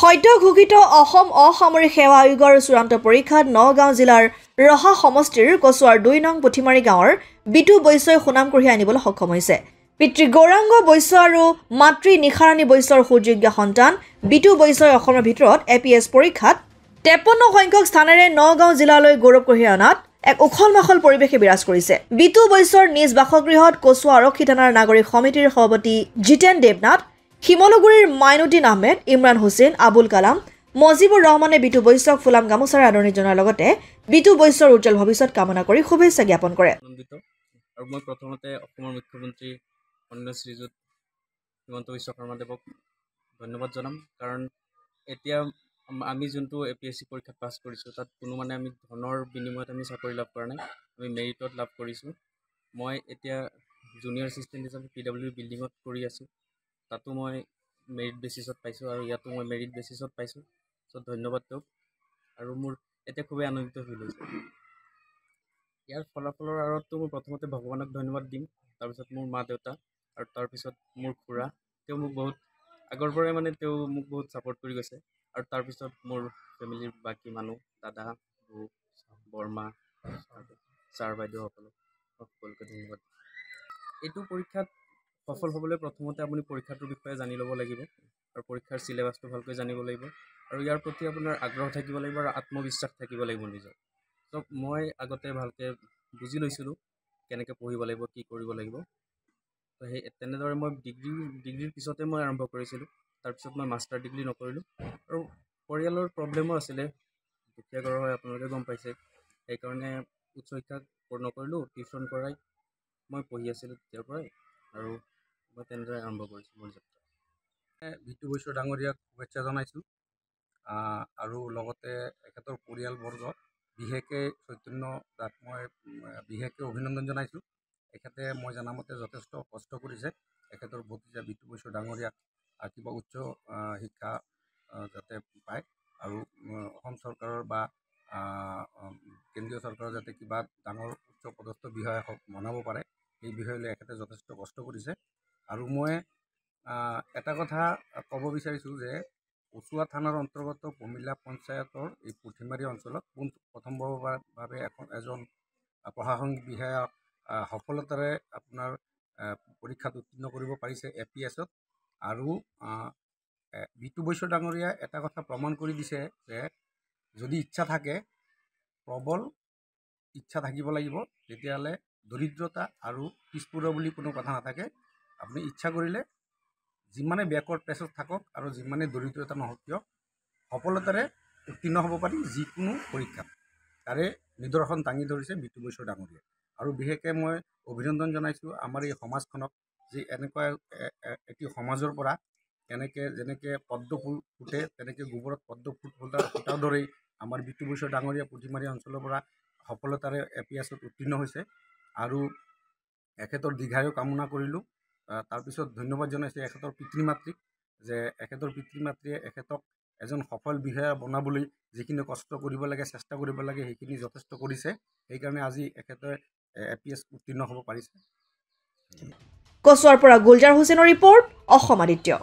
সদ্য ঘোষিত অসম অসামৰিক সেৱা আয়োগৰ চূড়ান্ত পৰীক্ষাত নগাঁও জিলাৰ ৰহা সমষ্টিৰ কচুৱাৰ ২ নং পুথিমাৰী গাঁৱৰ বিটু বৈশ্যই সুনাম কঢ়িয়াই আনিবলৈ সক্ষম হৈছে। পিতৃ গৌৰাংগ বৈশ্য আৰু মাতৃ নিশাৰাণী বৈশ্যৰ সুযোগ্য সন্তান বিটু বৈশ্যই অসমৰ ভিতৰত এপিএছ পৰীক্ষাত ৫৩ সংখ্যক স্থানেৰে নগাঁও জিলালৈ গৌৰৱ কঢ়িয়াই অনাত এক উখল-মাখল পৰিৱেশে বিৰাজ কৰিছে। বিটু বৈশ্যৰ নিজ বাসগৃহত কচুৱা আৰক্ষী থানাৰ নাগৰিক সমিতিৰ সভাপতি জিতেন দেৱনাথ, শিমলুগুৰিৰ মাইনুদ্দিন আহমেদ, ইমৰান হুছেইন, আবুল কালাম, মজিবুৰ ৰহমানে বিটু বৈশ্যক ফুলাম গামোচাৰে আদৰণি জনোৱাৰ লগতে বিটু বৈশ্যৰ উজ্জ্বল ভৱিষ্যত কামনা কৰি শুভেচ্ছা জ্ঞাপন কৰে। আৰু মই প্ৰথমতে অসমৰ মুখ্যমন্ত্ৰী মাননীয় শ্ৰীযুত হিমন্ত বিশ্ব শৰ্মাদেৱক ধন্যবাদ জনাম। কাৰণ এতিয়া আমি যোনটো APSC পৰীক্ষাত পাছ কৰিছোঁ তাত কোনো আমি ধনৰ বিনিময়ত আমি চাকৰি লাভ কৰা নাই, আমি মেৰিটত লাভ কৰিছোঁ। মই এতিয়া জুনিয়ৰ এছিষ্টেণ্ট হিচাপে PW বিল্ডিঙত কৰি আছোঁ, তাতো মই মেৰিট বেচিছত পাইছোঁ আৰু ইয়াতো মই মেৰিট বেচিছত পাইছোঁ। চ' ধন্যবাদ তেওঁক। আৰু মোৰ এতিয়া খুবেই আনন্দিত ফিল হৈছে। ইয়াৰ ফলাফলৰ আঁৰততো মই প্ৰথমতে ভগৱানক ধন্যবাদ দিম, তাৰপিছত মোৰ মা দেউতা আৰু তাৰপিছত মোৰ খুৰা। তেওঁ মোক বহুত আগৰ পৰাই তেওঁ মোক বহুত ছাপোৰ্ট কৰি গৈছে। আৰু তাৰপিছত মোৰ ফেমিলিৰ বাকী মানুহ, দাদা, বৌ, বৰমা, ছাৰ বাইদেউসকলক সকলোকে ধন্যবাদ। এইটো পৰীক্ষাত সফল হ'বলৈ প্ৰথমতে আপুনি পৰীক্ষাটোৰ বিষয়ে জানি ল'ব লাগিব আৰু পৰীক্ষাৰ চিলেবাছটো ভালকৈ জানিব লাগিব আৰু ইয়াৰ প্ৰতি আপোনাৰ আগ্ৰহ থাকিব লাগিব আৰু আত্মবিশ্বাস থাকিব লাগিব নিজৰ। ত' মই আগতে ভালকৈ বুজি লৈছিলোঁ কেনেকৈ পঢ়িব লাগিব, কি কৰিব লাগিব। ত' তেনেদৰে মই ডিগ্ৰীৰ পিছতে মই আৰম্ভ কৰিছিলোঁ। তাৰপিছত মই মাষ্টাৰ ডিগ্ৰী নকৰিলোঁ আৰু পৰিয়ালৰ প্ৰব্লেমো আছিলে। দুখীয়া ঘৰৰ হয়, আপোনালোকে গম পাইছে। সেইকাৰণে উচ্চ শিক্ষা নকৰিলোঁ, টিউশ্যন কৰাই মই পঢ়ি আছিলোঁ তেতিয়াৰ পৰাই আৰু মই তেনেদৰে আৰম্ভ কৰিছোঁ মোৰ যাত্ৰা। বিটু বৈশ্য ডাঙৰীয়াক শুভেচ্ছা জনাইছোঁ আৰু লগতে এখেতৰ পৰিয়ালবৰ্গ বিশেষকৈ চৈতন্য দাক মই বিশেষকৈ অভিনন্দন জনাইছোঁ। এখেতে মই জনামতে যথেষ্ট কষ্ট কৰিছে এখেতৰ ভতিজা বিটু বৈশ্য ডাঙৰীয়াক কিবা উচ্চ শিক্ষা যাতে পায় আৰু অসম চৰকাৰৰ বা কেন্দ্ৰীয় চৰকাৰৰ যাতে কিবা ডাঙৰ উচ্চ পদস্থ বিষয়া বনাব পাৰে, এই বিষয়লৈ এখেতে যথেষ্ট কষ্ট কৰিছে। আৰু মই এটা কথা ক'ব বিচাৰিছোঁ যে কচুৱা থানাৰ অন্তৰ্গত পমিলা পঞ্চায়তৰ এই পুথিমাৰী অঞ্চলত প্ৰথমবাৰভাৱে এজন প্ৰশাসনিক বিষয়া সফলতাৰে আপোনাৰ পৰীক্ষাত উত্তীৰ্ণ কৰিব পাৰিছে APSত। আৰু বিটু বৈশ্য ডাঙৰীয়া এটা কথা প্ৰমাণ কৰি দিছে যে যদি ইচ্ছা থাকে, প্ৰবল ইচ্ছা থাকিব লাগিব, তেতিয়াহ'লে দৰিদ্ৰতা আৰু পিছপৰা বুলি কোনো কথা নাথাকে। আপুনি ইচ্ছা কৰিলে যিমানে বেকৱাৰ্ড প্লেছত থাকক আৰু যিমানে দৰিদ্ৰতা নহওক কিয় সফলতাৰে উত্তীৰ্ণ হ'ব পাৰি যিকোনো পৰীক্ষাত। তাৰে নিদৰ্শন দাঙি ধৰিছে বিটু বৈশ্য ডাঙৰীয়া। আৰু বিশেষকৈ মই অভিনন্দন জনাইছোঁ আমাৰ এই সমাজখনক যে এনেকুৱা এটি সমাজৰ পৰা যেনেকৈ পদ্ম ফুল ফুটে তেনেকৈ গোবৰত পদ্ম ফুল ফুটাৰ দৰেই আমাৰ বিটু বৈশ্য ডাঙৰীয়া পুথিমাৰী অঞ্চলৰ পৰা সফলতাৰে APSত উত্তীৰ্ণ হৈছে। আৰু এখেতৰ দীৰ্ঘায়ু কামনা কৰিলোঁ। তাৰপিছত ধন্যবাদ জনাইছোঁ এখেতৰ পিতৃ মাতৃক, যে এখেতৰ পিতৃ মাতৃয়ে এখেতক এজন সফল বিষয়া বনাবলৈ যিখিনি কষ্ট কৰিব লাগে, চেষ্টা কৰিব লাগে, সেইখিনি যথেষ্ট কৰিছে। সেইকাৰণে আজি এখেতে APS উত্তীৰ্ণ হ'ব পাৰিছে। কচুৱাৰ পৰা গুলজাৰ হুছেইনৰ ৰিপৰ্ট, অসম আদিত্য।